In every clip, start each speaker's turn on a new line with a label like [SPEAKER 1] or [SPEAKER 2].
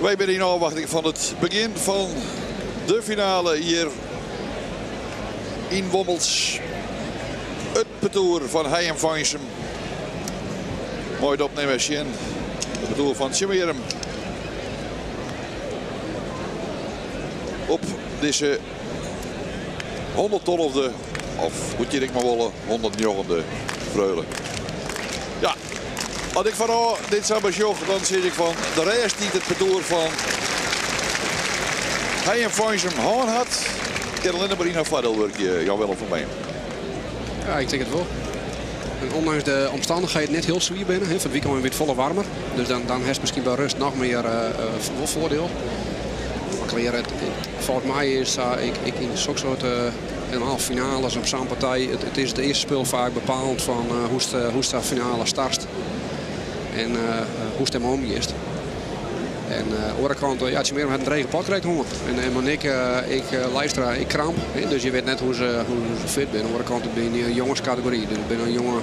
[SPEAKER 1] Wij zijn in afwachting van het begin van de finale hier in Wommels. Het parcours van Heijem-Vansum. Mooi opnemen, het parcours van Tjemerum. Op deze 112e, of moet je het maar willen, 109e vreulen. Ja, als ik van dit zou besjogen, dan zie ik van de rest niet het parcours van Heijem-Vansum gewoon had. Ik ken alleen maar in een vadelwerkje, jou wel of van mij.
[SPEAKER 2] Ja, ik denk het wel. En ondanks de omstandigheden net heel zwier binnen. Van het weekend weer het volle warmer. Dus dan heeft misschien bij rust nog meer voordeel. Maar volgens mij is ik in zo'n soort een halve finales op zo'n partij. Het is het eerste spel vaak bepalend van hoe de finale start. En hoe het hem om is. En aan de andere kant, ja, Tjemerum had een regen pot gekregen honger. En Monique, Leistra, ik kramp. Dus je weet net hoe ze fit zijn. Aan de andere kant ben je een jongenscategorie. Dus ik ben een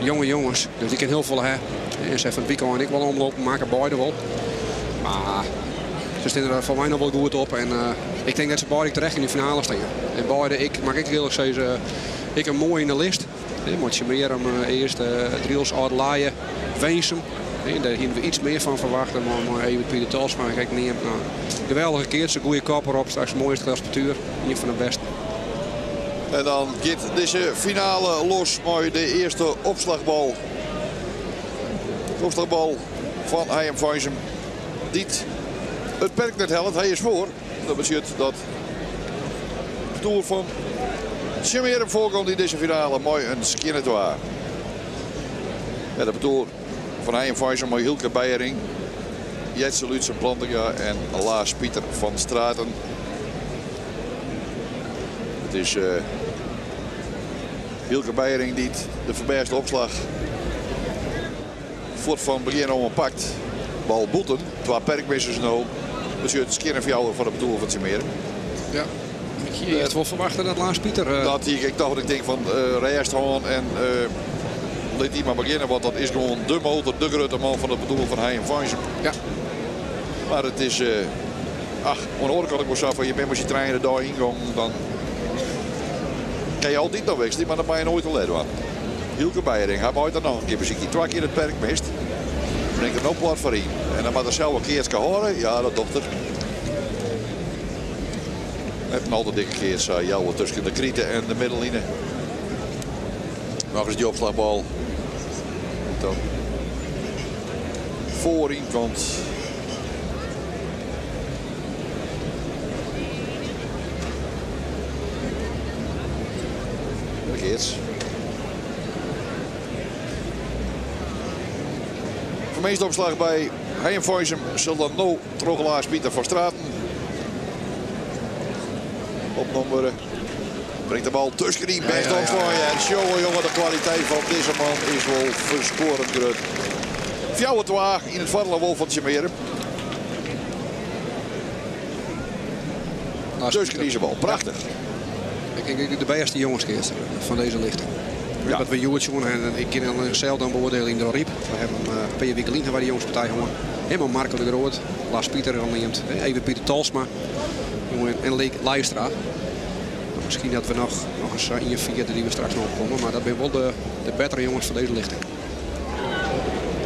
[SPEAKER 2] jonge jongens. Dus die kan heel veel hebben. En ze van het weekend en ik wel omlopen, maken beide wel. Maar ze staan er voor mij nog wel goed op. En ik denk dat ze beide terecht in de finale staan. En beide, mag ik eerlijk zeggen, ik een mooi in de list. Moet Tjemerum eerst Driels, Oud-Laaien, Weensum. Daar hebben we iets meer van verwachten, maar even Pieter Talsma kijk neer. Nou, geweldige keert, een goede kop erop, straks het mooiste klassementuur, een van de beste.
[SPEAKER 1] En dan gaat deze finale los met de eerste opslagbal. De opslagbal van Heijem-Vansum. Dit het perk net helpt, hij is voor. Dat betekent dat de toer van Tjemerum voorkomt in deze finale. Mooi een skinetoir. Ja, de toer van Heijem-Vansum met Hilke Beiering, Jetse Lutsen Plantinga en Laas Pieter van Straten. Het is Hilke Beiering die de verbergste opslag voort van begin om pakt. Bal boeten, twee perkmissers nou. Dus het skinnervjouwer van de bedoeling van Tjemerum.
[SPEAKER 2] Ja, je hebt wel verwachten dat Laas Pieter...
[SPEAKER 1] Dat ik dacht dat ik denk van Rijst gewoon en... Laat die maar beginnen, want dat is gewoon de motor, de grote man van de bedoeling van Heijem-Vansum.
[SPEAKER 2] Ja.
[SPEAKER 1] Maar het is... aan de andere kant ik wel zeggen, je bent met je treinen daarheen gaan, dan kan je altijd nog wegstien, maar dan ben je nooit te leiden. Hilke Beiering, hij maakt er nog een keer muziek. Die 2 keer het perk mist. Brengt er nog plat voor in. En dan moet er zelf een keertje horen. Ja, dat dochter. Heeft een altijd dikke keertje jouw tussen de krieten en de middelline. Nog eens die opslagbal. Dan voorin komt Geerts. De meeste opslag bij Heijem-Vansum zal dan no Trogelaars Pieter van Straten. Opnummer. Brengt de bal tussen die best opslag. En jongen, de kwaliteit van deze man is wel verscorend groot. Fjouwer twaag in het Varlenwolf van Tjemerum. Tussen deze bal, prachtig.
[SPEAKER 2] Ik denk de beste jongenskeers van deze lichting.
[SPEAKER 1] Ja.
[SPEAKER 2] Dat we Joertje en ik ken dan zelf dan beoordeling door Riep. We hebben P.J. Wiekelien waar de jongenspartij jongen. Helemaal Marco de Groot, Lars Pieter aanneemt, even Pieter Talsma en Leistra. Misschien dat we nog eens in je vierde die we straks nog komen, maar dat zijn wel de betere jongens van deze lichting.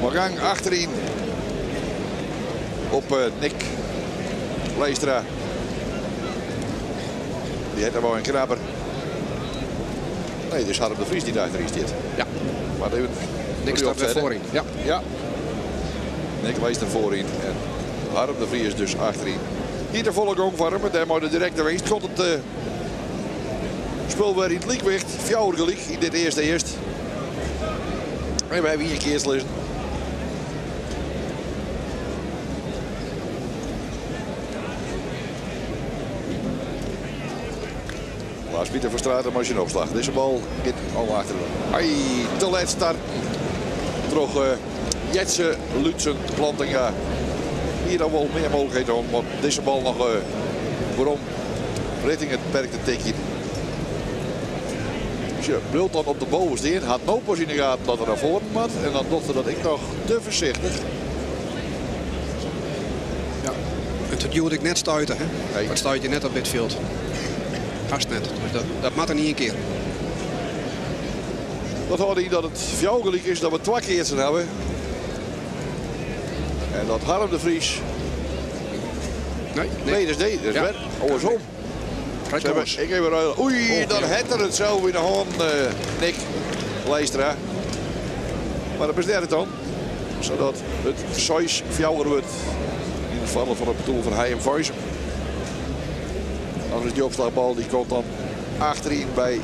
[SPEAKER 1] We gaan achterin op Nick Leistra. Die heeft er wel een krabber. Nee, dus Harm de Vries die achterin zit.
[SPEAKER 2] Ja.
[SPEAKER 1] Maar even
[SPEAKER 2] Nick staat er voorin. Ja.
[SPEAKER 1] Ja. Nick Leistra voorin en Harm de Vries dus achterin. Hier de volle gang van hem, daar moet de directe winst. Tot het spel weer in het liekwicht. Fjouwer gelijk in dit eerst. En we hebben hier een keer lezen. Laas Pieter van Straten als je een opslag. Deze bal gaat al achter. Hij te laat start. Terug Jetse Lutsen Plantinga. Hier dan wel meer mogelijkheden om. Want deze bal nog waarom richting het perk te tikken. Dus je wilt dan op de bovenste in. Had no pas in de gaten dat er naar voren moet. En dan dacht dat ik nog te voorzichtig.
[SPEAKER 2] Het duwde ik net stuiten. Hè?
[SPEAKER 1] Nee.
[SPEAKER 2] Dat stuit je net op dit veld. Haast net. Dus dat mag er niet een keer.
[SPEAKER 1] Dat hoorde hij dat het fjouwgelijk is dat we 2 keer hebben. En dat Harm de Vries. Nee, dat is niet. Dat is weer andersom. Ik heb er oei, dan het er het zo in de hand, Nick Leistra. Maar dat is het dan. Zodat het 6 fjouwer wordt. In het vallen van het doel van Hein Vuijsen. Dan is die opslagbal, die komt dan achterin bij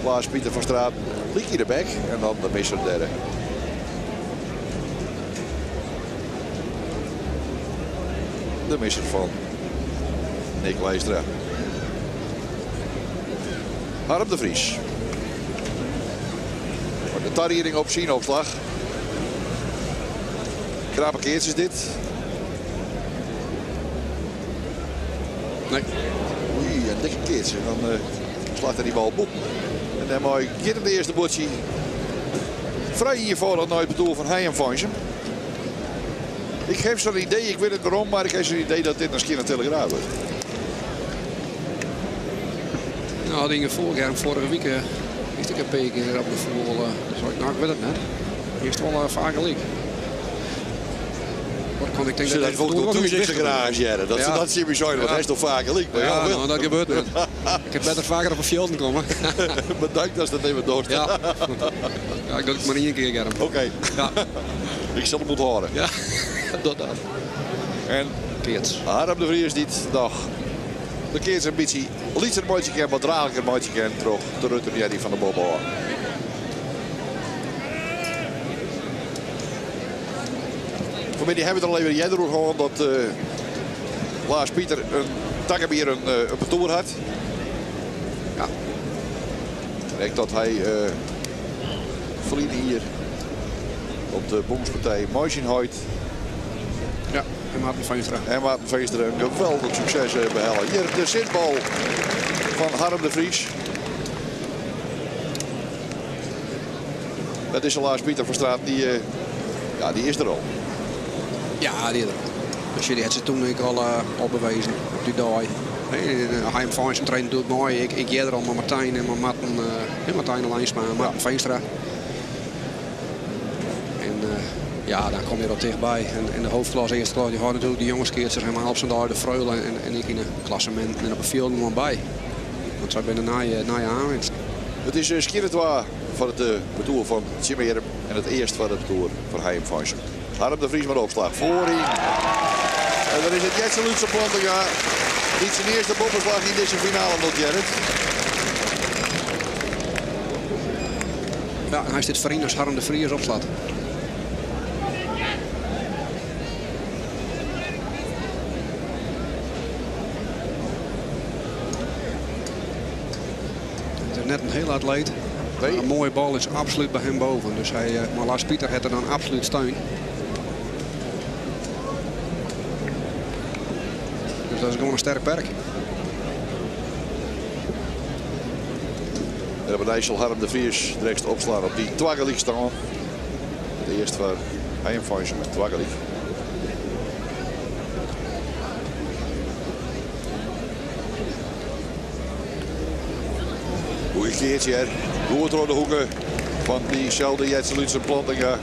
[SPEAKER 1] Lars-Pieter van Straat. Liekje de bek en dan de misser derde. De misser van Nick Leistra. Harm de Vries. De tariering op zijn opslag. Krappe keertje is dit.
[SPEAKER 2] Nee.
[SPEAKER 1] Oei, een dikke keertje. Dan slaat hij die bal boek. En dan mooi Gert de eerste bordje. Vrij hiervoor dat nooit bedoel van Hein Vuijsen. Ik geef zo'n idee, ik weet het waarom, maar ik heb zo'n idee dat dit een Skinner Telegraaf wordt.
[SPEAKER 2] Nou, dingen vorige week is ik een paar keer op de voetbal. Nou, ik weet het net. Hier is het wel vaker leek. Ik denk
[SPEAKER 1] dat hij ook nog toe zit garage jaren. Dat zie je zo, want hij is toch vaker leek.
[SPEAKER 2] Ja, nou, dat gebeurt niet. Ik heb beter vaker op een veld komen.
[SPEAKER 1] Bedankt als dat even doorstaat.
[SPEAKER 2] Ja, ik doe het maar niet een keer, Germ.
[SPEAKER 1] Oké.
[SPEAKER 2] Ja.
[SPEAKER 1] Ik zal het moeten horen.
[SPEAKER 2] Ja, dat.
[SPEAKER 1] En
[SPEAKER 2] Keerts.
[SPEAKER 1] Harm de Vries dit nog. De keerts ambitie. Liet een mooitje keer, maar draaglijk een mooitje keer. Terug de Rutte van de Bobo. Voor mij hebben we er al even jij door gewoon dat Lars-Pieter een takkenbier een betoer had. Ja. Ik denk dat hij verliezen hier op de Boomspartij Moisinhout.
[SPEAKER 2] Ja, en Maarten Veenstra.
[SPEAKER 1] En Maarten Veenstra een geweldig succes behalen. Hier de zitbal van Harm de Vries. Dat is Lars-Pieter van Straat, die is er al.
[SPEAKER 2] Ja, die er. Dus jullie had ze toen al bewezen. Die daai. Hein Vuijsen traint doet mooi. Ik jij er al met Martijn en Martijn Lijnsma en Maarten Veenstra. En ja, dan kom je er dichtbij. En de hoofdklasse, eerste klas, die hadden natuurlijk de jongenskeerters helemaal op zijn daar, de Freulen en ik in een klassement en op een veld nog bij. Want zij ben na je aanwinst. Het is
[SPEAKER 1] Skinner van het betoer van Chimere en het eerst van het betoer van Hein Vuijsen. Harm de Vries met opslag. Voorin. En dan is het Jetse Lutse Plantinga. Niet zijn eerste boppenslag in deze finale nog, Gerrit.
[SPEAKER 2] Ja, en hij is dit vriend als Harm de Vries opslaat. Het is net een heel atleet. Nee. Een mooie bal is absoluut bij hem boven. Dus maar Lars-Pieter heeft er dan absoluut steun. Dus dat is gewoon een sterk perk.
[SPEAKER 1] En op het zal Harm de Vries direct opslaan op die Twaggelik staan. De eerste van Hein Vuijsen met Twaggelik. Goeie keertje er. Goed door de hoeken van diezelfde Jetse Lutse Plantinga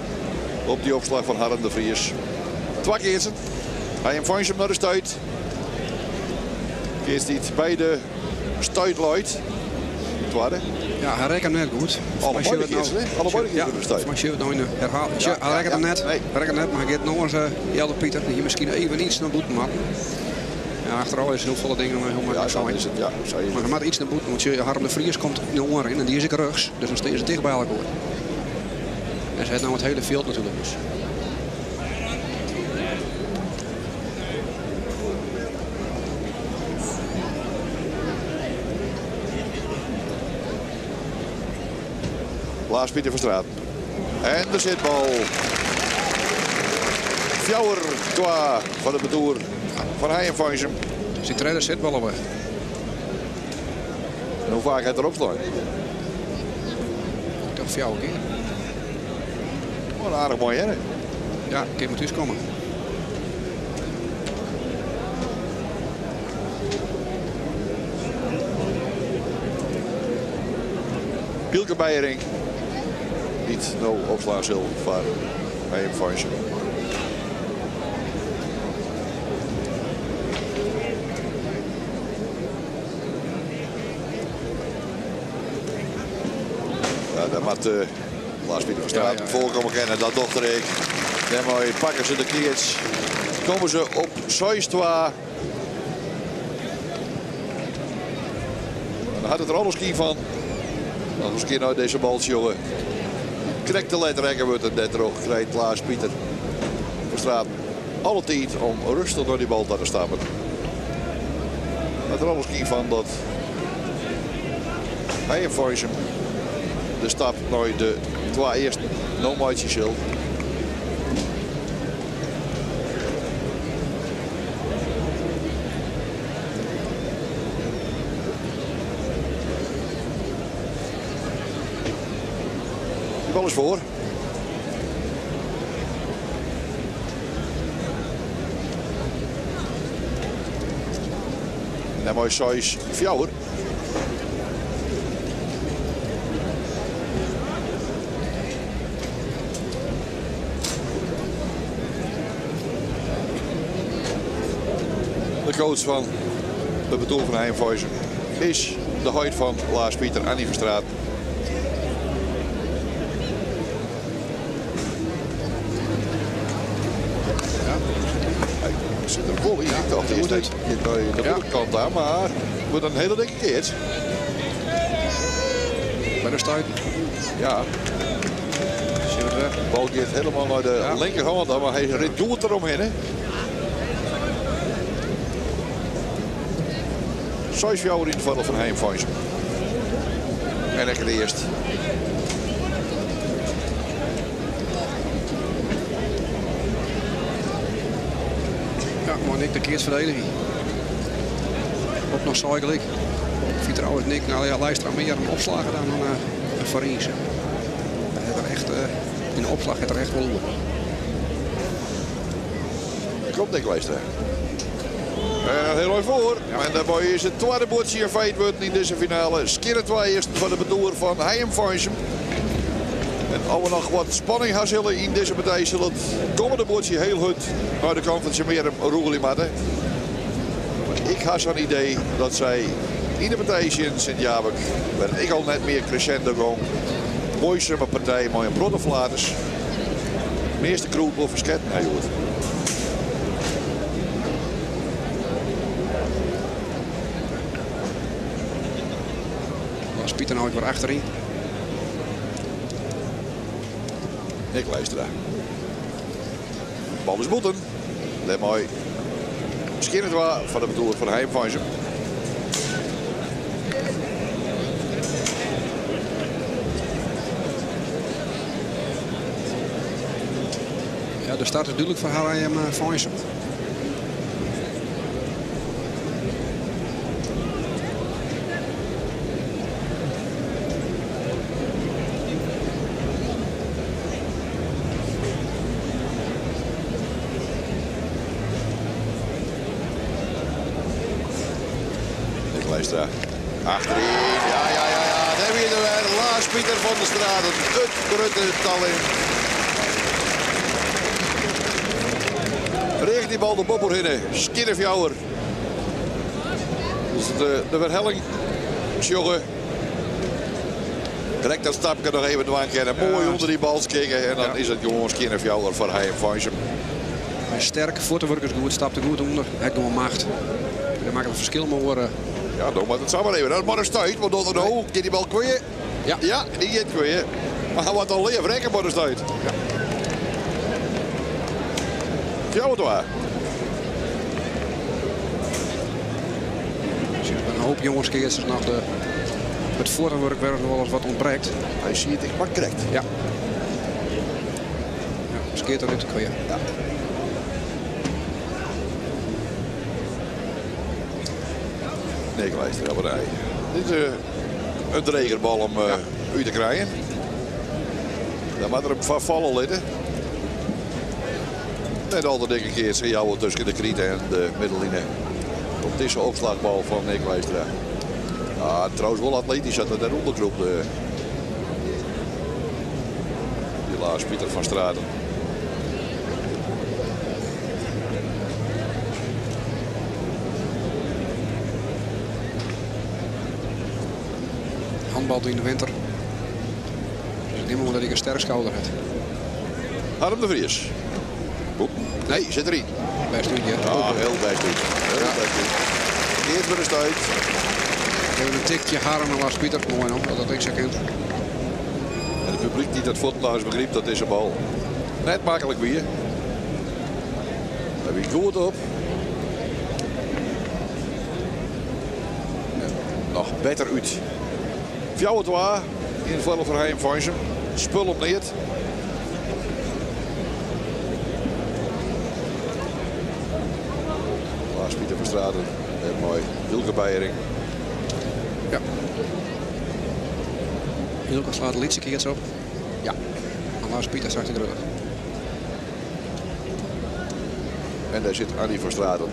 [SPEAKER 1] op die opslag van Harm de Vries. 2 keertje. Hein Vuijsen naar de stuit. Keert niet bij de stuitluid.
[SPEAKER 2] Ja, hij rekent net goed.
[SPEAKER 1] Alle beide keertje, hè? Alle beide keertje de stuit.
[SPEAKER 2] Maar je het nou in de herhaling. Hij rekent hem net. Hij rekent net, maar hij gaat nog eens Jelle Pieter. Die misschien even iets naar boeten maken. Ja, achteraf is heel veel dingen helemaal
[SPEAKER 1] zo is het. Ja, zo is het.
[SPEAKER 2] Maar hij maakt iets naar boeten, want Harm de Vries komt in de oren in en die is ik rugs. Dus dan staan ze dicht bij elkaar. En ze heeft nou het hele veld natuurlijk. Dus.
[SPEAKER 1] Lars-Pieter van Straat. En de zitbal. Fjouwer qua van de betoer van Hein Vuijsen.
[SPEAKER 2] Dus die trainer zit wel weg.
[SPEAKER 1] En hoe vaak hij erop slaat?
[SPEAKER 2] Ik dacht voor jou een keer.
[SPEAKER 1] Oh, een aardig mooi, hè?
[SPEAKER 2] Ja, een keer moet thuis komen.
[SPEAKER 1] Pielke Beijering. Niet 0 opslagzil voor Hayem Foysen. Ja, daar moet Lars-Pieter van Straat voorkomen kennen. Dat dochter ik. Daarmee pakken ze de keerts. Komen ze op 6-2. Dan had het er alles kie van. Nog eens een keer naar deze baltje, jongen. Krijgt de letterrekker wordt het net erop. Krijgt Lars-Pieter van Straat alle tijd om rustig door die bal te stammen. Het er alles kie van dat Hayem Foysen de stap naar de 2 eerste no-matches zal. De bal is voor. En mooi Sois Fjouwer. De coach van de bedoel van Hayem Foysen is de huid van Lars-Pieter Annie Verstraat. Hij zit er vol in. Ik dacht eerst dat je de kant aan, maar het wordt een hele dikke keert.
[SPEAKER 2] Bij de stuit.
[SPEAKER 1] Ja. De bal gaat helemaal naar de linkerhand, maar hij rit goed eromheen. Hè. 6 jaar in het voordeel van Hayem Foysen. En lekker de eerste.
[SPEAKER 2] Ja, maar Nick de keert verdediging. Op nog Zuidelijk. Ik vind trouwens Nick, nou ja, Lijstra meer een opslagen dan een Farinse. Hij heeft er echt, in de opslag heeft er echt wel onder.
[SPEAKER 1] Komt Nick Lijstra. En heel mooi voor. Ja. En daarbij is het tweede bordje hier feit wordt in deze finale. Skinner 2 eerst van de bedoeler van Hayem Foysen. En als we nog wat spanning gaan zullen in deze partij, zal het komende bordje heel goed naar de kant van Sjemerum Roegelimatten. Maar ik had zo'n idee dat zij in de partij in Sint-Jabek, waar ik al net meer crescendo ging, mooi zo'n partij, mooi een broddenflaters. Meeste kroep of versketten, hij hoort.
[SPEAKER 2] Pieter nou weer achterin.
[SPEAKER 1] Ik luister daar. Bal is moeten. Let mooi. Misschien het waar van de bedoeling van Hayem Foysen.
[SPEAKER 2] Ja, de start is duidelijk voor Hayem Foysen.
[SPEAKER 1] Achterin, ja. Daar hebben we er weer. Lars-Pieter van der Straat, het grote talent. Richt die bal de bobbel in. Skinnerfjouwer. Dus de verhelling. Sjoggen. Direct dat stapje nog even doen kennen. Mooi onder die bal kijken. En dan is het gewoon Skinnerfjouwer voor Hayem Foysen.
[SPEAKER 2] Hij is sterk, voetwerk is goed, stapt er goed onder. Hij heeft gewoon macht. Hij maakt het verschil maar worden.
[SPEAKER 1] Ja, dan moet het samen even. Dat is maar een stuit. Want dat nou, gaat die bal kwijt?
[SPEAKER 2] Ja.
[SPEAKER 1] Ja, die gaat kwijt. Maar hij wordt al leer rekken voor de stuit. Ja. Ja, wat waar.
[SPEAKER 2] Een hoop jongens keert nog het voorwerk waar nog wel eens wat ontbreekt.
[SPEAKER 1] Hij ziet het, maar correct.
[SPEAKER 2] Ja. Dus keert er niet te kwijt.
[SPEAKER 1] Ja. Nee, Lijstra, wat hij. Dit is een dregerbal om u te krijgen. Dan moet er een van vallen liggen. Net al de dikke keer zie je tussen de krieten en de middellijnen. Op deze opslagbal van Nick Lijstra. Ja, trouwens wel atletisch dat er de ondergroep Lars Pieter van Straten.
[SPEAKER 2] Handbal in de winter. Dus ik neem maar dat ik een sterke schouder heb.
[SPEAKER 1] Harm de Vries. Oep. Nee, zit erin.
[SPEAKER 2] Best doen, ja.
[SPEAKER 1] Ja, heel best doen. Heel best doen. Eerst weer een stuit.
[SPEAKER 2] Even een tikje haren naar Lars Pieter. Mooi nog, dat ik zo kent.
[SPEAKER 1] En het publiek die dat Fortlaars begreep, dat is een bal. Net makkelijk weer. Daar heb je goed op. En nog beter uit. 4-2 in het vallen voor Hein Vansen. Spul op neert. Lars Pieter van Straten. En mooi. Wilke Beiering.
[SPEAKER 2] Ja. Hilke slaat de liedje keertje op. Ja. En Lars Pieter zag de rug.
[SPEAKER 1] En daar zit Annie van Straten.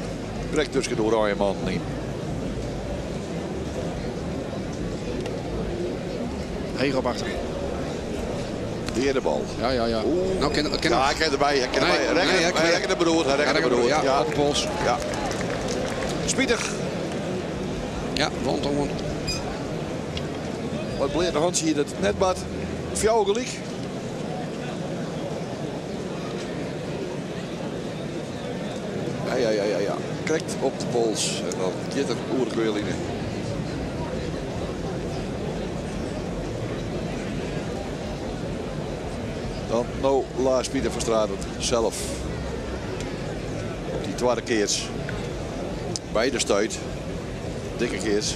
[SPEAKER 1] Breekt tussen de oranje man in.
[SPEAKER 2] Heeg op achterin.
[SPEAKER 1] Weer de bal.
[SPEAKER 2] Ja.
[SPEAKER 1] Oeh.
[SPEAKER 2] Nou, ken
[SPEAKER 1] Ja, hij kan erbij. Hij kan
[SPEAKER 2] Nee,
[SPEAKER 1] erbij.
[SPEAKER 2] nee,
[SPEAKER 1] Hij rekken de broer. Hij rekken de broer.
[SPEAKER 2] Ja, op de pols.
[SPEAKER 1] Ja. Spietig.
[SPEAKER 2] Ja, want.
[SPEAKER 1] Wat bleef de hand zie je dat net bad. Fjouw gelijk. Ja. Krijgt op de pols. En dan gaat er oerkweeling in. Dan nou Lars Pieter van Straten zelf. Op die tweede keers. Bij de stuit. Dikke keers.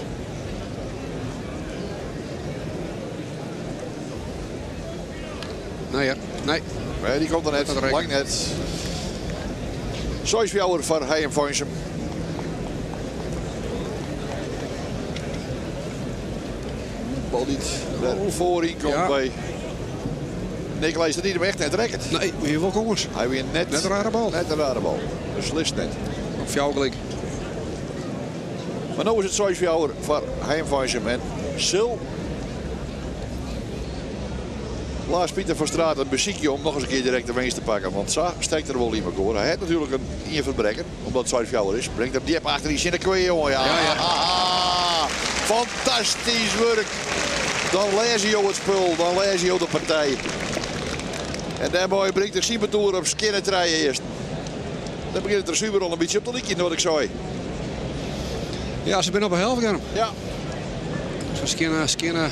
[SPEAKER 2] Nee, nee.
[SPEAKER 1] Nee, die komt er net.
[SPEAKER 2] Dat er
[SPEAKER 1] Lang net. Zoals jouw van Hein Vansen. Bal niet er voorin komt bij. Nicolai is er niet om echt net rekkend.
[SPEAKER 2] Nee, hier wel jongens.
[SPEAKER 1] Hij weer net
[SPEAKER 2] een rare bal.
[SPEAKER 1] Net een rare bal. Beslist net.
[SPEAKER 2] Op jou gelijk.
[SPEAKER 1] Maar nu is het zoals jouw van Hein Vansen en Sil. Lars Pieter van Straten een beziekje om nog eens een keer direct de winst te pakken. Want zo steekt er wel iemand door. Hij heeft natuurlijk een inverbreker, omdat het Zuid-Fjouwer is. Brengt hem diep achter die Zinnekweeën, jongen. Ja. Fantastisch werk. Dan lees je het spul, dan lees je de partij. En daarmee brengt de Siebertoer op skinnetrijden eerst. Dan begint het er super al een beetje op de liedje, wat ik zei.
[SPEAKER 2] Ja, ze zijn op een helft gaan.
[SPEAKER 1] Ja.
[SPEAKER 2] Zo skinnen.
[SPEAKER 1] Ja,
[SPEAKER 2] Skinnen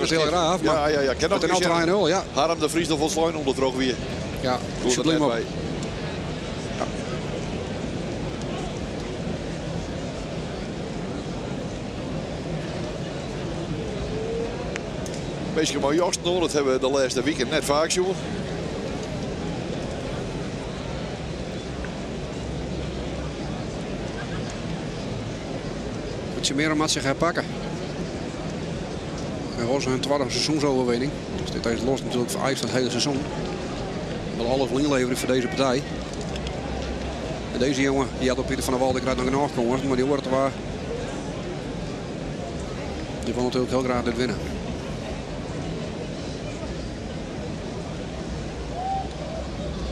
[SPEAKER 2] is heel graag.
[SPEAKER 1] Ja.
[SPEAKER 2] Met een auto 1-0, ja.
[SPEAKER 1] Harm de Vries nog van Sluin onder droog weer.
[SPEAKER 2] Ja,
[SPEAKER 1] Doe
[SPEAKER 2] subliem
[SPEAKER 1] dat
[SPEAKER 2] op.
[SPEAKER 1] bij.
[SPEAKER 2] Ja.
[SPEAKER 1] Beetje mooi Joost, dat hebben we de laatste weekend net vaak zien.
[SPEAKER 2] Moet je meer om wat zich herpakken. En was hun tweede seizoensoverwinning. Dus dit is los natuurlijk voor Ajax van het hele seizoen. Wil alles inleveren voor deze partij. En deze jongen, die had op Pieter van der Wal, die krijgt nog een afkomst, maar die wordt er waar. Die wil natuurlijk heel graag dit winnen.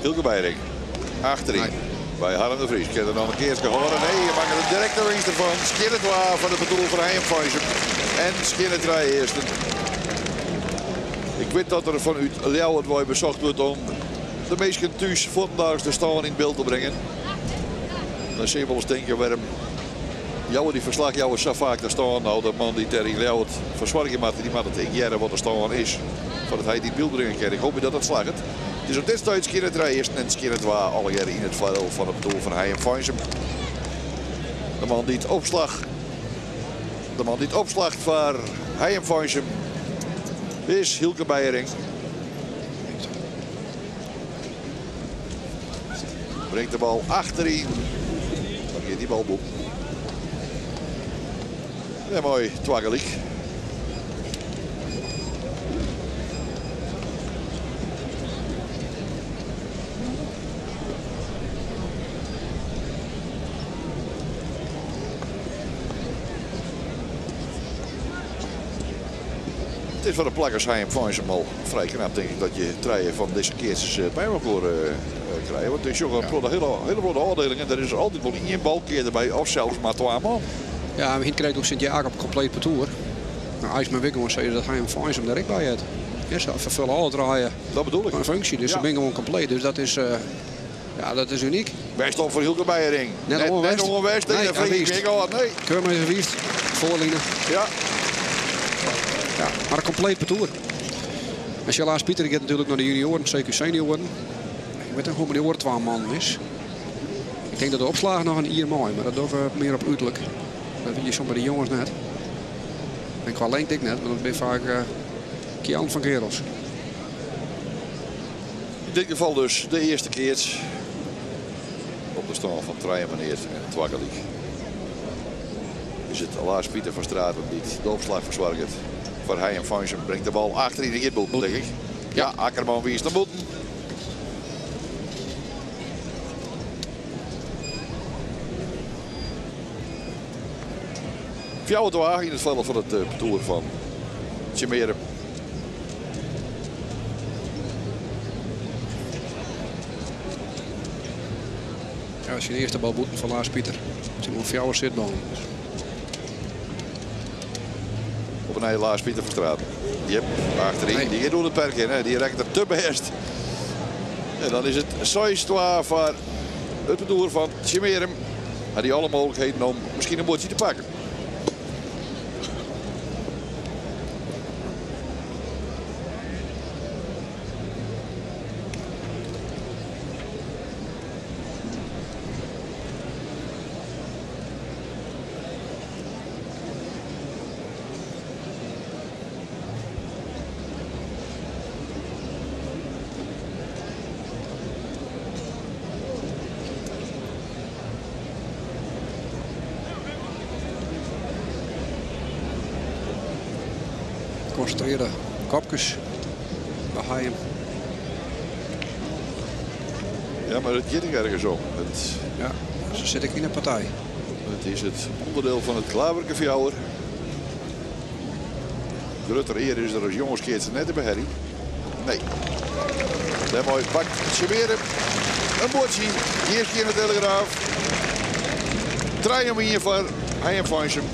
[SPEAKER 1] Hilke Beiring. Achterin. Nee. Bij Harm de Vries. Ik heb er nog een keer gehoord. Nee, je maakt er direct de winst ervan. Skinnertwa van de bedoel van Hein Vansen. En Skinnertrij eerste. Ik weet dat er vanuit Ljouwert bezocht wordt om de meesten thuis vandaag te staan in beeld te brengen. Dan zie je wel eens denken waarom Jouwer die verslag Jouwer zo vaak te staan. Nou, de man die Terry Ljouwert verzorgen maakt, die maakt het in jaren wat er staan is. Voordat hij die beeld brengen kan. Ik hoop dat het slaagt. Het is op dit stuit Skinnertrij eerst en Skinnertwa alle jaren in het vuil van het doel van Hein Vansen. De man die het opslag. De man die het opslacht voor Hein Vansen is Hilke Beiering. Brengt de bal achterin. Dan gaat die bal op. En mooi twaggelig. Het is voor de plakkers Hein van hem al vrij knap, denk ik, dat je treien van deze keertjes bij elkaar krijgen. Want het is ook een hele grote afdeling en er is er altijd wel één balkeer erbij, of zelfs maar 2 man.
[SPEAKER 2] Ja, begin krijgt ook Sint-Jacob compleet parcours. Nou, als je maar Wiggo zei dat Hein van hem daar ook bij heeft. Ja, ze vervullen alle draaien.
[SPEAKER 1] Dat bedoel ik.
[SPEAKER 2] Een functie, dus ze zijn gewoon compleet. Dus dat is, ja, dat is uniek.
[SPEAKER 1] Wij staan voor Hilke Beijering.
[SPEAKER 2] Net
[SPEAKER 1] onwest. Nee, dat vind ik nee.
[SPEAKER 2] Keur maar even wiest. Voorlijnen.
[SPEAKER 1] Ja.
[SPEAKER 2] Ja, maar een compleet parcours. En Charles Pieter gaat natuurlijk naar de junioren, zeker senioren. Ik weet niet hoe die oren 2 man is. Ik denk dat de opslagen nog een ier mooi, maar dat doen we meer op uiterlijk. Dat weet je soms bij de jongens net. En qua lengte ik net, maar dat ben vaak Kian van Gerels.
[SPEAKER 1] In dit geval dus de eerste keer op de stand van Treien meneer en Twakkelik. Is het Lars Pieter van Straten die de opslag verzorgt. Voor hij en Function brengt de bal achter in de gitboel, denk ik. Ja, Akkerman wie is de boeten. Fjouwen in het veld van het toer van Tjemeren.
[SPEAKER 2] Ja, als je de eerste bal boeten van Lars Pieter. Simon Fjouwer zit bal.
[SPEAKER 1] Op een hele Lars Pieter van Straat. Yep, achterin. Nee. Die doet het perk in. Hè. Die rekt er te best. En dan is het 6-2 voor het bedoel van Tjemeren. Had hij alle mogelijkheden om misschien een bordje te pakken.
[SPEAKER 2] Concentreerde kopjes bij hem.
[SPEAKER 1] Ja, maar het gaat niet ergens om.
[SPEAKER 2] Ja, zo zit ik in een partij.
[SPEAKER 1] Het is het onderdeel van het Klaverke Fjouwer. Grutter eer is er als jongenskeertje net bij Harry. Nee. Dat mooi pakt Tjemeren. Een bordje. Eerst keer in de Telegraaf. Draai hem hier voor Hein Function.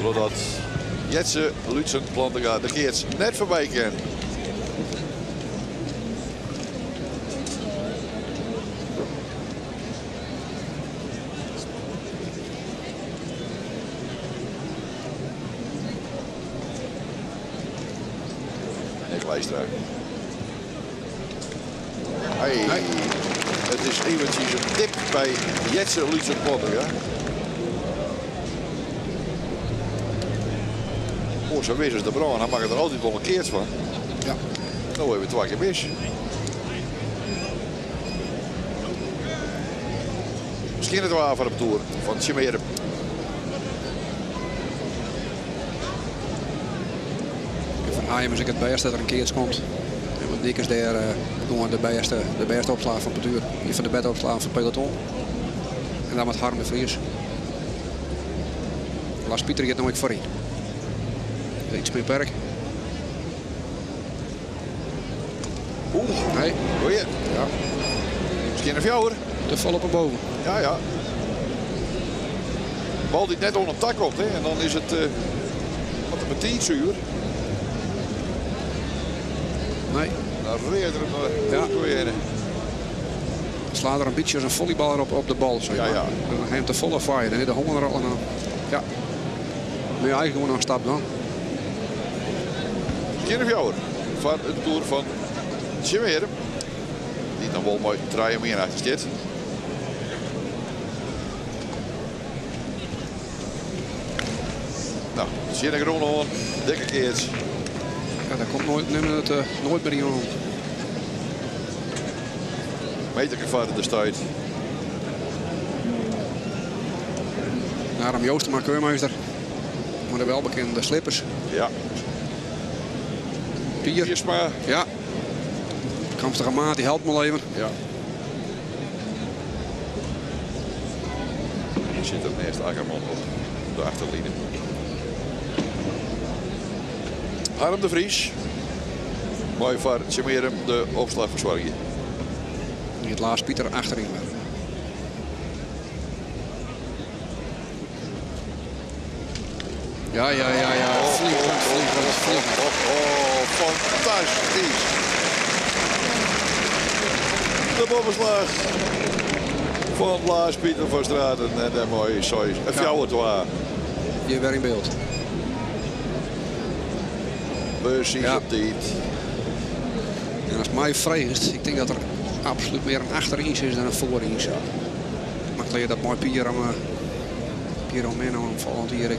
[SPEAKER 1] Doordat Jetse Lutsen Plantenga de keerts net voorbij kan. Nick Leistra. Hey. Het is eventjes een tip bij Jetse Lutsen Plantenga. Zo wees de Bruin, hij mag er altijd wel een keertje van.
[SPEAKER 2] Ja.
[SPEAKER 1] Nou hebben we 2 keer mis. Misschien het wel voor de toer van Tjemeren.
[SPEAKER 2] Van Hajem is ik het beste dat er een keertje komt. En wat Dick is daar gewoon de beste opslag van Petuur. Een van de beste opslagen van peloton. En dan met Harm de Vries. Lars Pieter gaat nooit voorin. Iets meer perk.
[SPEAKER 1] Oeh,
[SPEAKER 2] nee.
[SPEAKER 1] Goeie.
[SPEAKER 2] Ja.
[SPEAKER 1] Misschien een Fjouwer.
[SPEAKER 2] Te vol op en boven.
[SPEAKER 1] Ja, ja. Bal die net onder tak komt, hè. En dan is het wat een petit zuur.
[SPEAKER 2] Nee.
[SPEAKER 1] Dan reert er een
[SPEAKER 2] slaat er een beetje als een volleyballer op de bal. Zeg maar.
[SPEAKER 1] Ja, ja.
[SPEAKER 2] En dan heeft de volle fire. Dan heeft de honger er al aan. Ja. Nu eigenlijk gewoon nog een stap dan.
[SPEAKER 1] Fjouwer van het toer van Tjemeren. Die dan wel mooi draaien meer achter dit. Nou, Tjemeren Groenhoorn, dikke keertje.
[SPEAKER 2] Ja, daar komt nooit meer die jongen.
[SPEAKER 1] Meter gevaarde de stuit.
[SPEAKER 2] Naar Joostema Keurmeister. Maar de welbekende slippers.
[SPEAKER 1] Ja.
[SPEAKER 2] Piersma. Ja. Kamstige maat, die helpt me even.
[SPEAKER 1] Ja. Zit er naast Akkerman op de achterlinie. Harm de Vries. Mooi voor Tjemerum de opslag verzorgen.
[SPEAKER 2] Het Lars Pieter achterin. Ja. Vliegend.
[SPEAKER 1] Fantastisch. De bommenslag van Lars Pieter van Straten. En dan mooi, sorry. Een fjouwer te waar.
[SPEAKER 2] Je weer in beeld.
[SPEAKER 1] Precies op tijd.
[SPEAKER 2] En als mij vreest, ik denk dat er absoluut meer een achterin is dan een voorin. Maar ik leer dat mooi Piero Menno volgend hier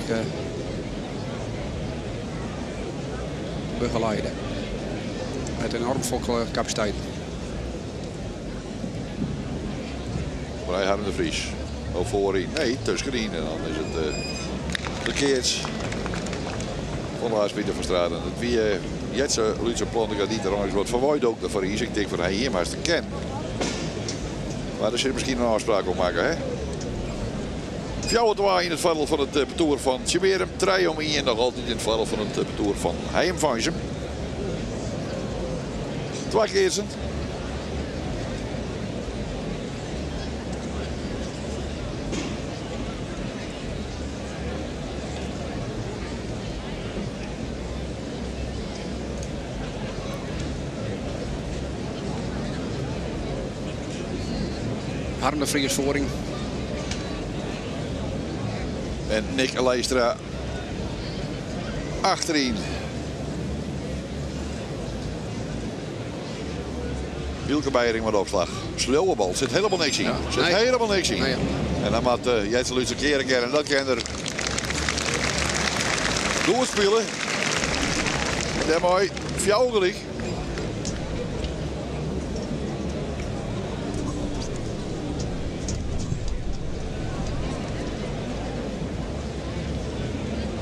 [SPEAKER 2] begeleiden. Met enorm veel capaciteit.
[SPEAKER 1] Vrij Harm de Vries. Ook voorin. Nee, tussenin. En dan is het verkeerd van Lars Pieter van Straten. Het wie Jetse Luitse Planten gaat niet er wat verwaaid ook voor is. Ik denk van hij hier maar eens te kennen. Maar daar zit misschien een afspraak op maken, hè? Fjouwer in het vaddel van het betoer van Tjemerum. Trijom in nog altijd in het vaddel van het betoer van Heijmvansen. Twee keersen.
[SPEAKER 2] Harm de Vries voorin.
[SPEAKER 1] En Nick Leistra achterin. Wielke Beiering met opslag. Sluwe bal. Zit helemaal niks in. Helemaal niks in.
[SPEAKER 2] Nee.
[SPEAKER 1] En dan moet Jetse Luitse keer en dat kan er doorspelen. En dan mooi fjouwelijk.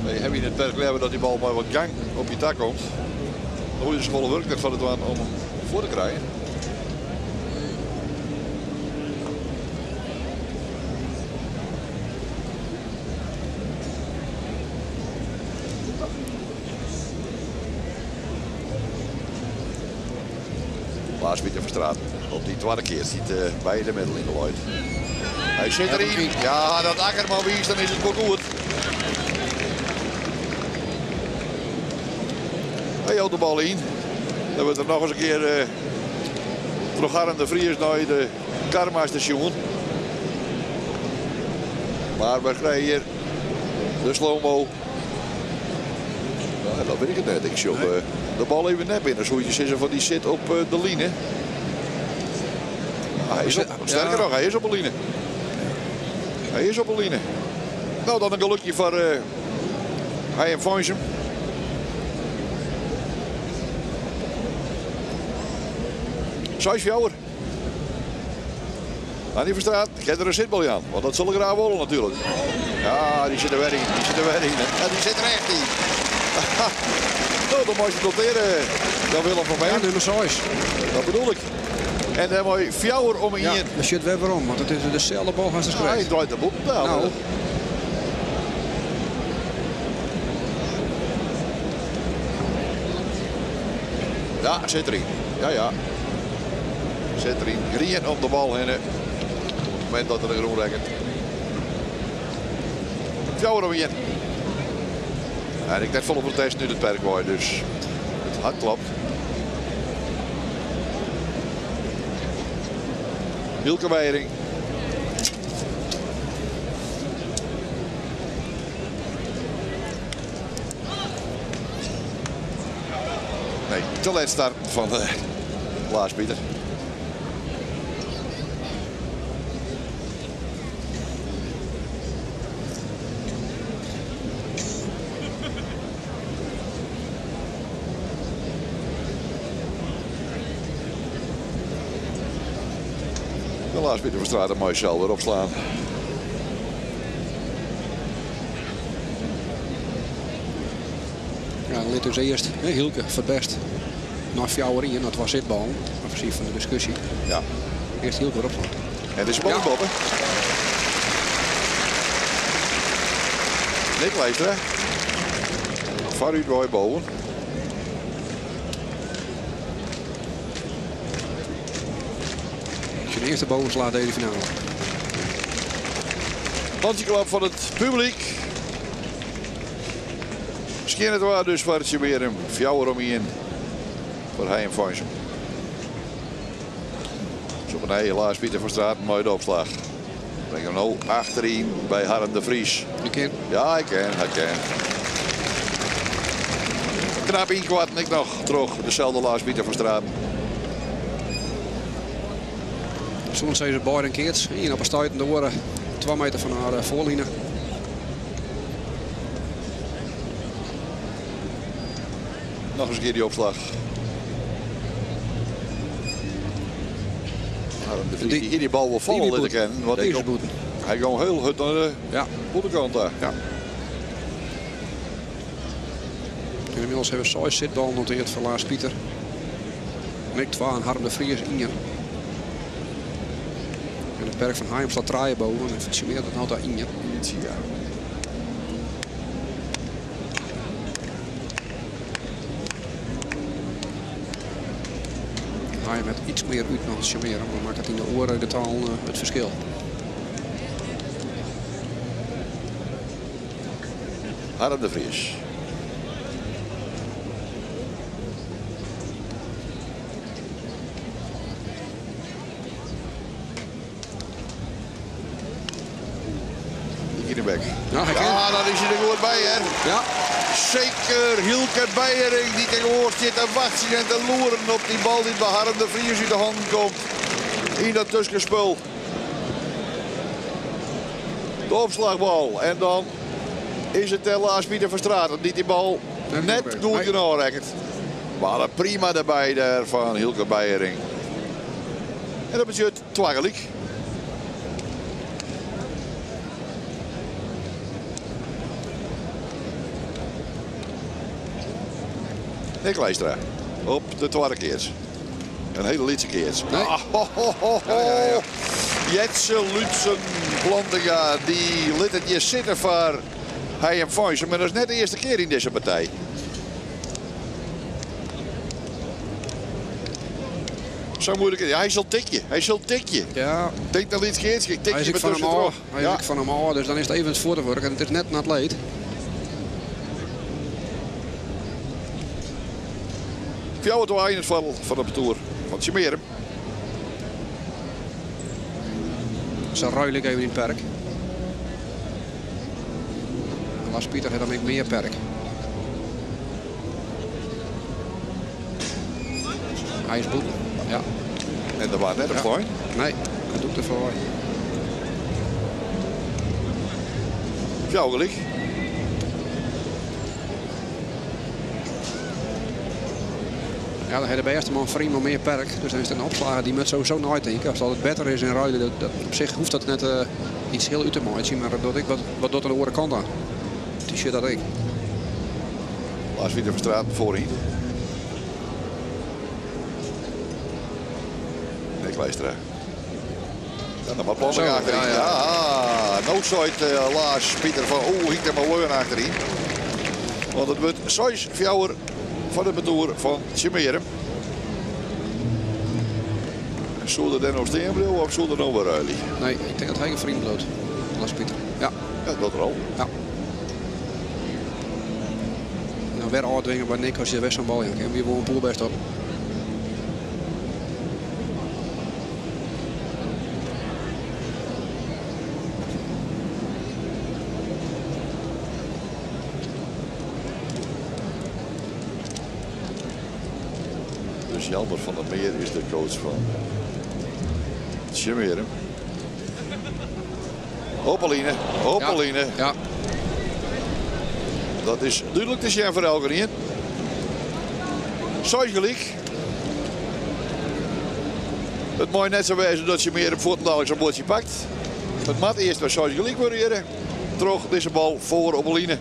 [SPEAKER 1] Heb je in het perk hebben dat die bal maar wat gang op je tak komt. Dan moet je dus gewoon werk van het waan om hem voor te krijgen. Lars Pieter van Straten op die tweede keer ziet beide middel in de luid. Hij zit erin. Ja, dat Akkerman wies, dan is het wel goed. Hij houdt de bal in. Dan wordt er nog eens een keer terug Harm de Vries naar de Karma-station. Maar we krijgen hier de slow-mo. Nou, dat weet ik het net. Ik zie de bal even net binnen. Zoetjes is er van die zit op de line. Hij is op, sterker nog, hij is op de line. Hij is op de line. Nou, dan een gelukje voor Heijmvansen. Zes fjouwer. En die Verstraat, gaat er een zitbal aan. Want dat zullen graag willen natuurlijk. Ja, die zit er weer in. Die zit er weer in. Ja, die zit er echt in. Nou, dan moet je noteren. Dat Willem van mij.
[SPEAKER 2] Ja, nummer 6.
[SPEAKER 1] Dat bedoel ik. En dan moet je fjouwer om
[SPEAKER 2] Ja,
[SPEAKER 1] in.
[SPEAKER 2] dat zit weer waarom. Want het is dezelfde bal als de
[SPEAKER 1] Ja,
[SPEAKER 2] schrijf.
[SPEAKER 1] hij draait de boek.
[SPEAKER 2] Nou.
[SPEAKER 1] Ja, zit erin. Ja. Zit erin. Grien op de bal heen. Op het moment dat er een groen rekent. Fjouwer om in. En ik net volle protest nu het perk wordt, dus het hard klopt. Wielke Beiering. Nee, te laat start van Lars Pieter. Lars Pieter van Straten, mooi cel weer opslaan.
[SPEAKER 2] Ja, let dus eerst Hielke verbest. Naar Fjouwer in, dat was zitbal. Afgezien van de discussie.
[SPEAKER 1] Ja.
[SPEAKER 2] Eerst Hielke weer opslaan.
[SPEAKER 1] En dit is een boppen. Nick Leistra. Varuit Roy boven.
[SPEAKER 2] De eerste bovenslag deze finale.
[SPEAKER 1] Handjeklap van het publiek. Misschien het waar dus voor het Siberium. Fjouwer om in. Voor hij en Foysum. Zo van hij helaas Pieter van Straat. Mooi de opslag. Breng hem nou achterin bij Harm de Vries.
[SPEAKER 2] Je kent.
[SPEAKER 1] Ja, ik ken. Knap inkwart en ik nog terug. Dezelfde Lars Pieter van Straat.
[SPEAKER 2] Soms zijn ze beide keertjes. Hier op een stuit de oren. 2 meter van haar voorlijnen.
[SPEAKER 1] Nog eens een keer die opslag. Die bal wil vallen lid ik in. Want
[SPEAKER 2] deze boeten.
[SPEAKER 1] Hij gaat heel goed naar de boetekant daar.
[SPEAKER 2] Ja. En inmiddels hebben we 6 zitbal noteerd voor Lars Pieter. Nick 2 en Harm de Vries in. En het perk van Heim staat draaien boven. En functioneert het nou daar in.
[SPEAKER 1] Ja.
[SPEAKER 2] Heim met iets meer uit nog charmeren. Maar maakt het in de oren getal het verschil.
[SPEAKER 1] Harm de Vries. Ja, dan is hij er goed bij, hè?
[SPEAKER 2] Ja.
[SPEAKER 1] Zeker Hielke Beijering die tegenwoordig zit te wachten en te loeren op die bal die bij Harm de Vries in de hand komt. In dat tussenspel. De opslagbal. En dan is het helaas Pieter van Straten die die bal net goed genoeg raakt. Maar een prima erbij daar van Hielke Beijering. En dat betekent twaggelijk. Nick Leistra op de tweede keer. Een hele lietse keer.
[SPEAKER 2] Nee.
[SPEAKER 1] Jetse Lutsen Plantinga die liet het je zitten voor hij en Foysum. Maar dat is net de eerste keer in deze partij. Zo moeilijk. Ja, hij zal tikje.
[SPEAKER 2] Ja.
[SPEAKER 1] Denk dan iets keers.
[SPEAKER 2] Hij is ik van hem al. Hij is van hem al. Dus dan is het even voor te werken. En het is net een atleet.
[SPEAKER 1] Fjouwer toe in het val van de Tour van Siberium.
[SPEAKER 2] Zo ruilig even in het perk. Lars Pieter heeft dan ook meer perk. Hij is boet. Ja.
[SPEAKER 1] En dat was net een fijn.
[SPEAKER 2] Nee, dat doet er voor.
[SPEAKER 1] Fjouwerlijk.
[SPEAKER 2] Ja, dan heeft de beste man vriend meer perk. Dus dan is het een opslager die met sowieso nooit denken. Als dat het beter is in ruilen, dat op zich hoeft dat net iets heel uit te maken. Maar dat ik wat doet aan de andere kant aan. Die shit dat ik.
[SPEAKER 1] Lars Pieter van Straat voorin. Nick Leistra. En dan wat Plantinga achterin. Ja, noodzooit Lars Pieter van ik heb maar leun achterin. Want het wordt 6 fjouwer van de Tour van Siberium. Zullen er nog steenbril of zullen er nog weer ruilen?
[SPEAKER 2] Nee, ik denk dat hij een vriend bloot. Lars Pieter. Ja.
[SPEAKER 1] Ja, dat er al.
[SPEAKER 2] Ja. Nou, weer uitdwingen bij Nick als je de weg zo'n bal in. En wie wil een poel best op.
[SPEAKER 1] Jelmer van der Meer is de coach van Siberium. Hoppeline.
[SPEAKER 2] Ja.
[SPEAKER 1] Dat is duidelijk te zien voor elke niet. Zoals gelijk. Het moet net zo wezen dat Siberium voortdurend zo'n bordje pakt. Het moet eerst bij zoals gelijk worden. Terug deze bal voor Hoppeline.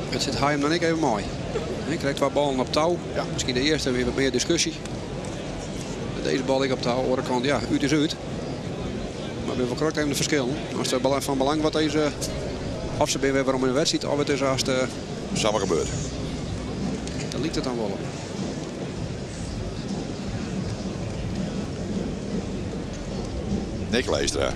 [SPEAKER 2] Het zit Heim dan ik even mooi. Hij krijgt 2 ballen op touw.
[SPEAKER 1] Ja.
[SPEAKER 2] Misschien de eerste weer wat meer discussie. Deze bal ik op touw. Andere kant, ja, uit is uit. Maar we hebben correct even de verschil. Als het van belang wat deze of ze weer waarom in de wedstrijd of het is als het
[SPEAKER 1] samen gebeurt.
[SPEAKER 2] dan lijkt het dan wel op.
[SPEAKER 1] Nick Leistra.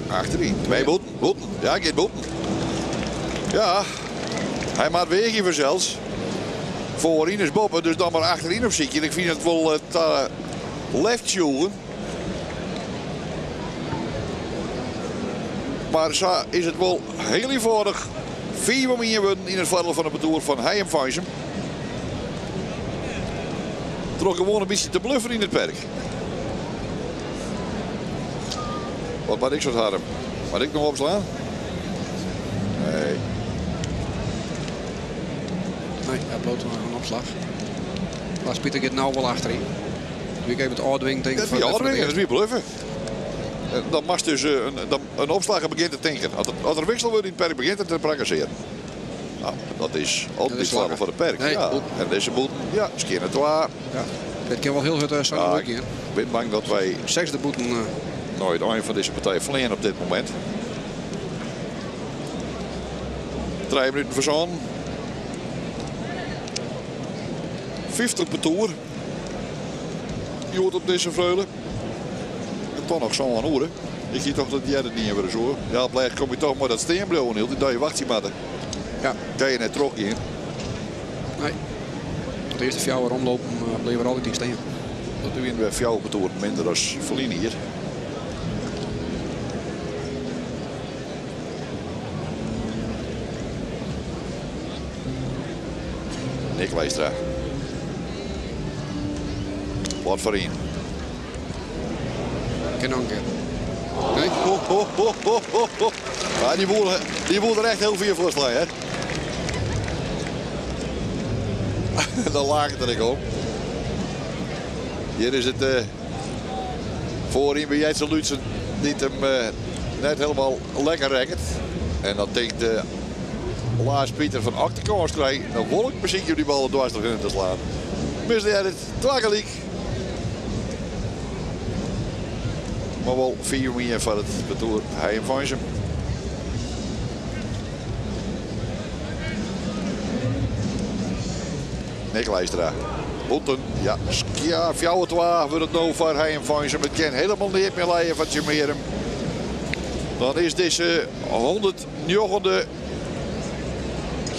[SPEAKER 1] Achterin. Twee boeten. Ja, ik boeten. Ja. Hij maakt wegen zelfs. Voorin is Boppen, dus dan maar achterin op zitje. Ik vind het wel left showen. Maar zo is het wel heel eenvoudig. 4 manieren in het voordeel van de betoer van Hayem Fansum. Toch gewoon een beetje te bluffen in het perk. Wat maak ik zo hard? Mag ik nog opslaan? Nee.
[SPEAKER 2] Nee, hij bloot een opslag. Lars Pieter gaat nou wel achterin. Dus ik heb het oordwing denk
[SPEAKER 1] Dat is weer oordwing, dat is weer bluffen. Dan mag dus een opslag begint te tanken. Als er wissel wordt in het perk begint het te prakkaseren. Nou, dat is ook niet voordeel voor het perk.
[SPEAKER 2] Nee,
[SPEAKER 1] ja. En deze boeten, ja, skin het waar.
[SPEAKER 2] Ja. Het kan wel heel goed zijn.
[SPEAKER 1] Ja, ik ben bang dat wij
[SPEAKER 2] 6e boeten
[SPEAKER 1] nooit een van deze partijen verliezen op dit moment. 3 minuten verzon. 50 per toer. Je hoort op deze vreugde. En toch nog zo'n horen. Ik zie toch dat jij het niet hebben zo. Ja, blijft kom je toch maar dat steenbril heel. Die je wacht je maar.
[SPEAKER 2] Ja.
[SPEAKER 1] Kan je net trok in.
[SPEAKER 2] Nee. De eerste 4 jaar omlopen bleef er altijd in steen.
[SPEAKER 1] Dat doen we bij 4 per toer minder dan verliezen hier. Nick Leistra. Wat voor een.
[SPEAKER 2] Ken nog een keer. Nee.
[SPEAKER 1] Ja, die boel er echt heel veel voor slaan, hè. Dan laag het er ik op. Hier is het voorin bij Jetse Lutsen die hem net helemaal lekker rekkert. En dat denkt Lars Pieter van achterkant krijgt. Dan wil ik misschien die bal dwars nog in te slaan. Misde hij het. Twakeliek. Maar wel 4 meer van het betoer. Hij en Fansum. Nick Leistra. Botten. Ja, 4-2 wordt het nou voor hij en Fansum. Het kan helemaal niet meer leiden van Tjemerum. Dan is deze 109e.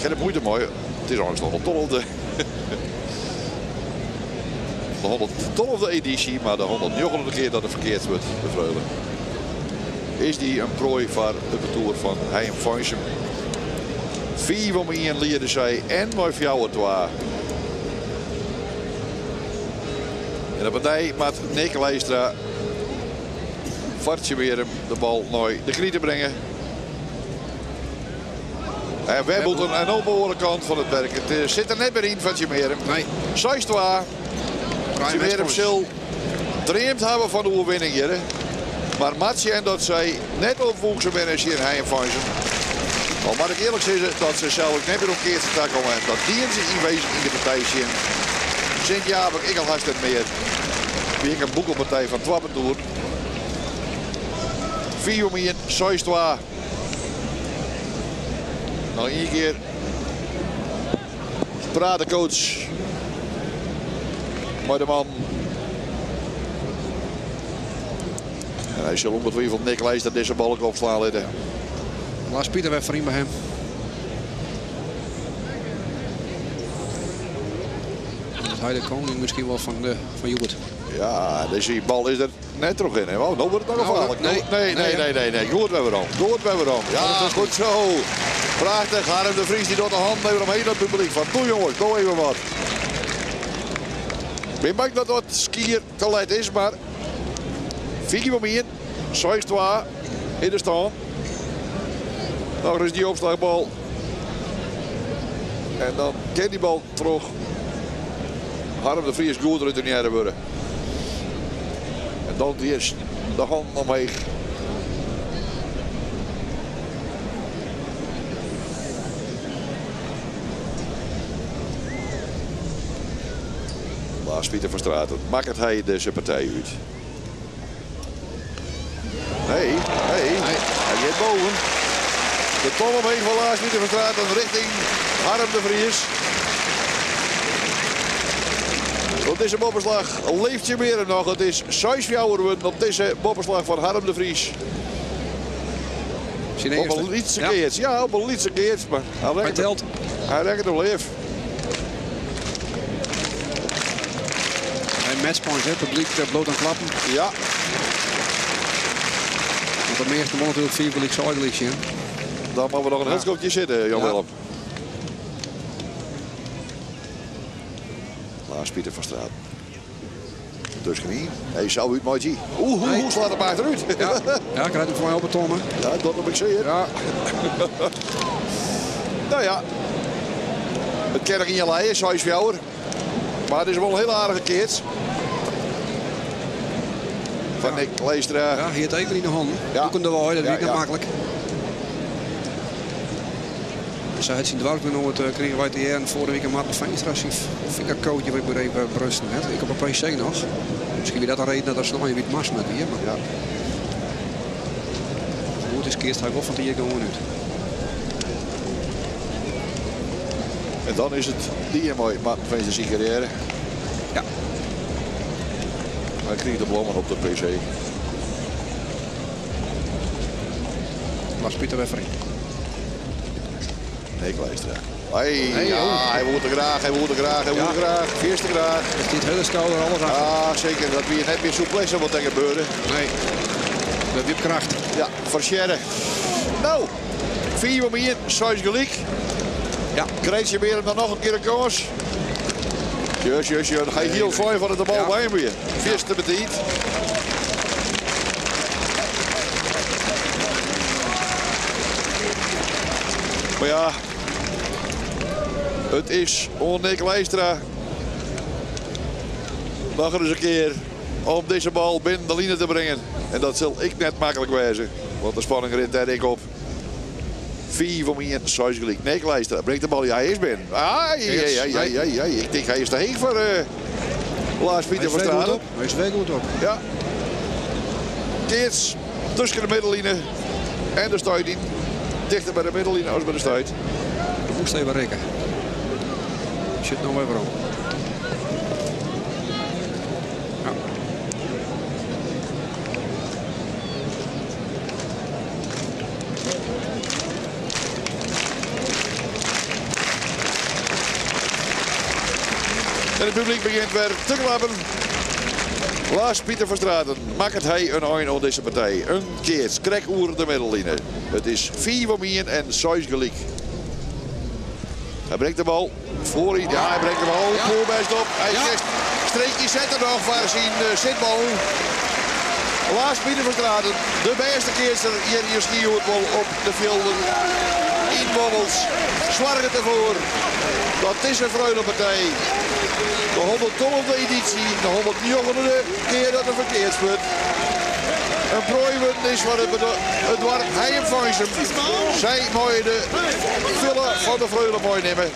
[SPEAKER 1] Geen moeite mooi. Het is ongeveer nog een 112e editie, maar de 109e keer dat het verkeerd wordt bevreugd. Is die een prooi voor de betoer van Hayem Fansum. 4 om in leerde zij en mooi 4-2. En de partij met Nick Leistra. Vartje weer hem de bal naar de knie te brengen. En wij moeten aan de onbehoorlijke kant van het werk. Het zit er net meer in van Tjemerum.
[SPEAKER 2] Nee.
[SPEAKER 1] 6-2. Tjemerum zal dreamt hebben van de overwinning hier. Maar Matje en dat zij net opvoegse zijn hier in Hayem Fansum. Al mag ik eerlijk zeggen dat ze zelf net weer omkeerd te komen. Dat die in zich inwezen in de partij zien. Sint-Jaap, ik al haast het meer. Wie ik een boekelpartij van Twappentoer. 4 om in, 6-2. Nog 1 keer. Praat de coach. Maar de man. En hij zal ongetwijfeld Nick Leistra deze balk opslaan laten.
[SPEAKER 2] Lars Pieter werd vriend bij hem. Hij de koning misschien wel van Joebert.
[SPEAKER 1] Ja, deze bal is er net terug in. Oh, nou wordt het nog gevaarlijk. Nee. Goed bij Weerom. Ja, goed zo. Prachtig. Harm de Vries die door de hand neemt omheen het publiek. Van doe jongens, doe even wat. Ik ben bang dat dat skier te laat is, maar 4 om in. 6-2 in de stand. Nog eens die opslagbal. En dan kan die bal terug. Harm de Vries goed retourneren worden. En dan eerst de hand omheen. Lars Pieter van Straten. Maakt het hij deze partij uit? Nee. Hij gaat boven. De ton omheen van Lars Pieter van Straten richting Harm de Vries. Op deze boppenslag leeft je meer nog. Het is 6-4 op deze boppenslag van Harm de Vries. Op een Lietse keert. Ja, op een Lietse keert. Maar hij rekt hem leef.
[SPEAKER 2] Hij matchpoint, hè? Publiek bloot aan klappen.
[SPEAKER 1] Ja.
[SPEAKER 2] Want de meeste man natuurlijk 4 publiek zuidelijk zien.
[SPEAKER 1] Dan mogen we nog een hulskopje zitten, Jan Willem. Lars Pieter van Straat. Dus niet. Hij zou uit mooi zien. Hoe slaat het maar eruit.
[SPEAKER 2] Ja, krijgt hem voor mij op het tonnen.
[SPEAKER 1] Ja, dat heb ik zien.
[SPEAKER 2] Ja.
[SPEAKER 1] Nou ja. Het kan nog in je leien, 6-4. Maar het is wel een hele aardige keert. Van Nick Leestra.
[SPEAKER 2] Ja, hier het even in de handen.
[SPEAKER 1] Ja.
[SPEAKER 2] Doe hem er wel, dat is niet makkelijk. Zij het zien dwars ben het kregen wij de jaren vorige week een Martin Veenstra vingercootje bij even brusten. Ik op een PC nog. Misschien weer dat een reden dat er snel je wit mars met hier. Maar ja. Goed is keerst hij wel van hier gewoon uit.
[SPEAKER 1] En dan is het die mooi Martin Veenstra zijn carrière.
[SPEAKER 2] Ja.
[SPEAKER 1] Hij kreeg de blommen op de PC.
[SPEAKER 2] Lars Pieter weer vrij.
[SPEAKER 1] Nee, Leestra. Hij wil er graag, hij wil er graag, hij wil er graag. Eerste graag.
[SPEAKER 2] Is dit hele schouder alles af?
[SPEAKER 1] Ja, zeker. Dat we hier net weer souplesse wat tegen gebeuren.
[SPEAKER 2] Nee. Dat heeft kracht.
[SPEAKER 1] Ja, Verscherre. Nou, 4 om hier, 6 gelijk.
[SPEAKER 2] Ja.
[SPEAKER 1] Krijg je weer dan nog een keer een kans. Jus. Dan ga je heel fijn van de bal bij hem weer. Vierste betiet. Maar ja, het is Nick Leestra. Nog eens een keer om deze bal binnen de linie te brengen. En dat zal ik net makkelijk wijzen. Want de spanning rint daar ik op. 4 van mij en 6 gelijk. Nick Leestra brengt de bal. Ja, hij is binnen. Ik denk hij is te heen voor Lars Pieter van Straat.
[SPEAKER 2] Hij is weer goed op.
[SPEAKER 1] Ja. Keerts tussen de middenlinie en de stuiting. Dichter bij de middenlinie als bij de stuit.
[SPEAKER 2] Dat moest even rekken. Zit nog even op. Ja.
[SPEAKER 1] En het publiek begint weer te klappen. Lars Pieter van Straten maakt hij een oin op deze partij. Een keer krek oer de middenlinie. Het is 4 van mij en 6 gelijk. Hij brengt de bal voor. Ja, hij brengt de bal voor best op. Hij streekje zetten nog waar zijn zitbal. Lars Pieter van Straten, de beste keerster hier in skihoedbal op de velden. In Bobbels. Zwargen ervoor. Dat is een vreugdepartij. De 112e editie, de 109e keer dat er verkeerd wordt. Een prooiwin is wat het wordt. Hij en Veenstra. Zij mooie de vullen van de vreugde mooi nemen.